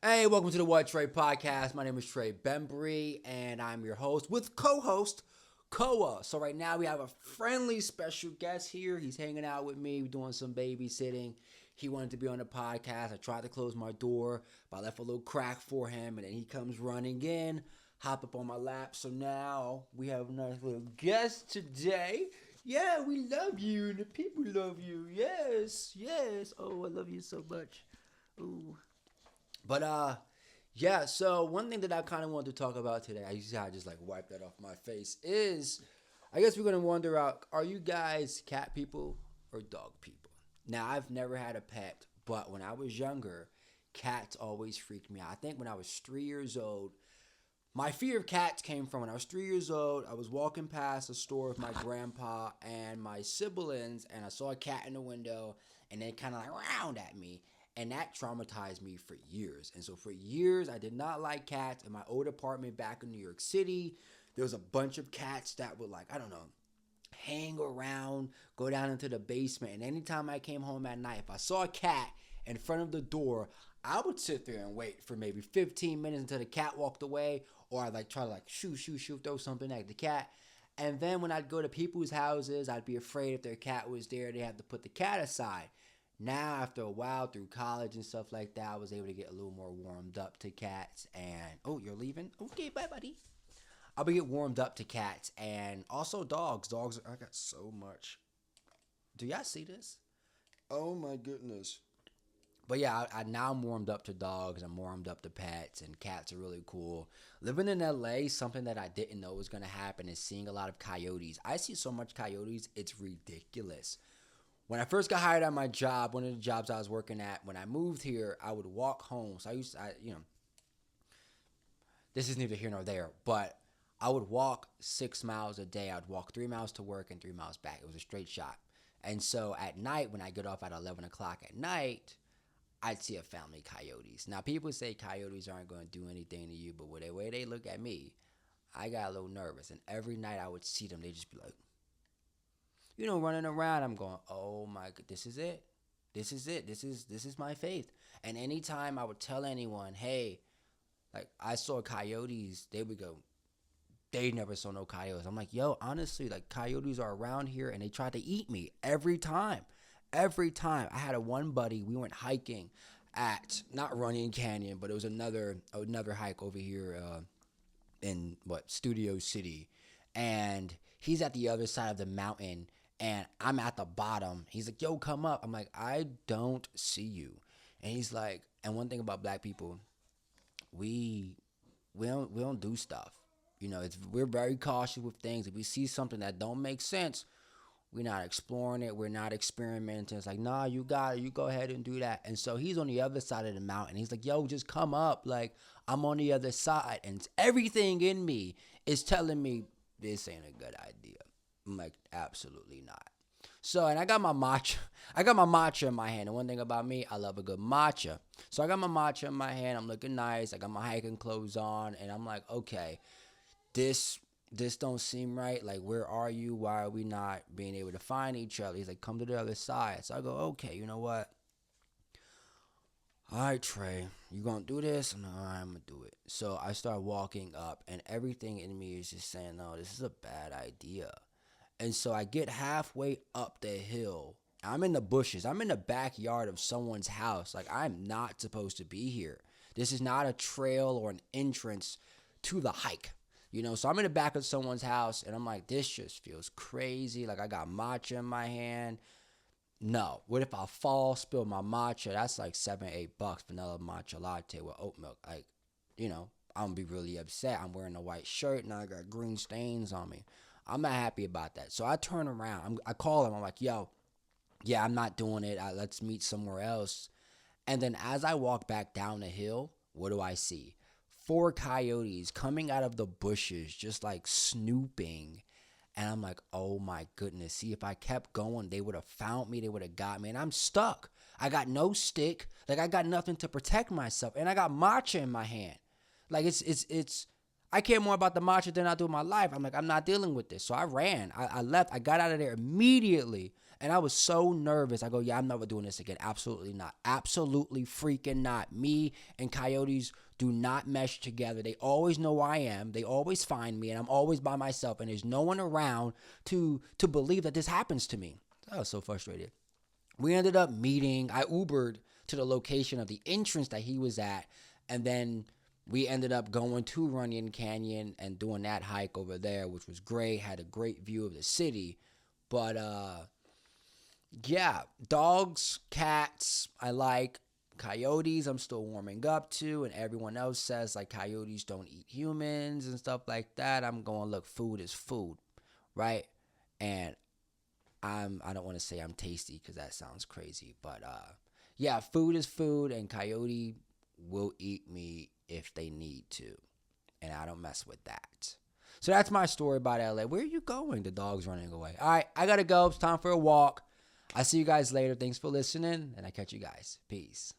Hey, welcome to the What Trey podcast. My name is Trey Bembry, and I'm your host with co-host Koa. So right now we have a friendly special guest here. He's hanging out with me, doing some babysitting. He wanted to be on the podcast. I tried to close my door, but I left a little crack for him, and then he comes running in, hop up on my lap. So now we have a nice little guest today. Yeah, we love you, and the people love you. Yes, yes. Oh, I love you so much. Ooh. Yeah, so one thing that I kind of wanted to talk about today, I usually just like wipe that off my face, is I guess we're going to wonder out, are you guys cat people or dog people? Now, I've never had a pet, but when I was younger, cats always freaked me out. I think when I was 3 years old, my fear of cats came from when I was 3 years old. I was walking past a store with my grandpa and my siblings, and I saw a cat in the window, and they kind of like round at me. And that traumatized me for years. And so for years, I did not like cats. In my old apartment back in New York City, there was a bunch of cats that would like, I don't know, hang around, go down into the basement. And anytime I came home at night, if I saw a cat in front of the door, I would sit there and wait for maybe 15 minutes until the cat walked away, or I'd like try to like shoot, throw something at the cat. And then when I'd go to people's houses, I'd be afraid if their cat was there, they had to put the cat aside. Now, after a while, through college and stuff like that, I was able to get a little more warmed up to cats. And, oh, you're leaving? Okay, bye, buddy. I'll be get warmed up to cats and also dogs. I got so much. Do y'all see this? Oh, my goodness. But yeah, I now I'm warmed up to dogs. I'm warmed up to pets, and cats are really cool. Living in LA, something that I didn't know was going to happen is seeing a lot of coyotes. I see so much coyotes, it's ridiculous. When I first got hired at my job, one of the jobs I was working at, when I moved here, I would walk home. So this is neither here nor there, but I would walk 6 miles a day. I'd walk 3 miles to work and 3 miles back. It was a straight shot. And so at night, when I get off at 11 o'clock at night, I'd see a family of coyotes. Now, people say coyotes aren't going to do anything to you, but with the way they look at me, I got a little nervous. And every night I would see them, they'd just be like, running around. I'm going, oh my god, this is it. This is it. This is my faith. And anytime I would tell anyone, hey, like I saw coyotes, they would go, they never saw no coyotes. I'm like, yo, honestly, like coyotes are around here and they try to eat me every time. Every time. I had one buddy, we went hiking at not Runyon Canyon, but it was another hike over here in Studio City. And he's at the other side of the mountain and I'm at the bottom. He's like, yo, come up. I'm like, I don't see you. And he's like, and one thing about black people, we don't do stuff. We're very cautious with things. If we see something that don't make sense, we're not exploring it. We're not experimenting. It's like, nah, you got it. You go ahead and do that. And so he's on the other side of the mountain. He's like, yo, just come up. Like, I'm on the other side. And everything in me is telling me this ain't a good idea. I'm like, absolutely not. So, and I got my matcha. I got my matcha in my hand. And one thing about me, I love a good matcha. So I got my matcha in my hand. I'm looking nice. I got my hiking clothes on. And I'm like, okay, this don't seem right. Like, where are you? Why are we not being able to find each other? He's like, come to the other side. So I go, okay, you know what? All right, Trey, you gonna do this? No, I'm gonna do it. So I start walking up, and everything in me is just saying, no, this is a bad idea. And so I get halfway up the hill. I'm in the bushes. I'm in the backyard of someone's house. Like, I'm not supposed to be here. This is not a trail or an entrance to the hike. So I'm in the back of someone's house, and I'm like, this just feels crazy. Like, I got matcha in my hand. No. What if I fall, spill my matcha? That's like $7-8 vanilla matcha latte with oat milk. Like, I'm gonna be really upset. I'm wearing a white shirt, and I got green stains on me. I'm not happy about that. So I turn around. I call him. I'm like, yo, yeah, I'm not doing it. Let's meet somewhere else. And then as I walk back down the hill, what do I see? 4 coyotes coming out of the bushes, just like snooping. And I'm like, oh my goodness. See, if I kept going, they would have found me. They would have got me. And I'm stuck. I got no stick. Like, I got nothing to protect myself. And I got matcha in my hand. Like, it's I care more about the matcha than I do my life. I'm like, I'm not dealing with this. So I ran. I left. I got out of there immediately. And I was so nervous. I go, yeah, I'm never doing this again. Absolutely not. Absolutely freaking not. Me and coyotes do not mesh together. They always know where I am. They always find me, and I'm always by myself, and there's no one around to believe that this happens to me. I was so frustrated. We ended up meeting. I Ubered to the location of the entrance that he was at, and then we ended up going to Runyon Canyon and doing that hike over there, which was great. Had a great view of the city. But yeah, dogs, cats, I like. Coyotes, I'm still warming up to, and everyone else says like coyotes don't eat humans and stuff like that. I'm going, look, food is food, right? And I don't want to say I'm tasty because that sounds crazy, but yeah, food is food, and coyote will eat me if they need to, and I don't mess with that. So that's my story about LA. Where are you going? The dog's running away. All right, I gotta go. It's time for a walk. I'll see you guys later. Thanks for listening, and I catch you guys. Peace.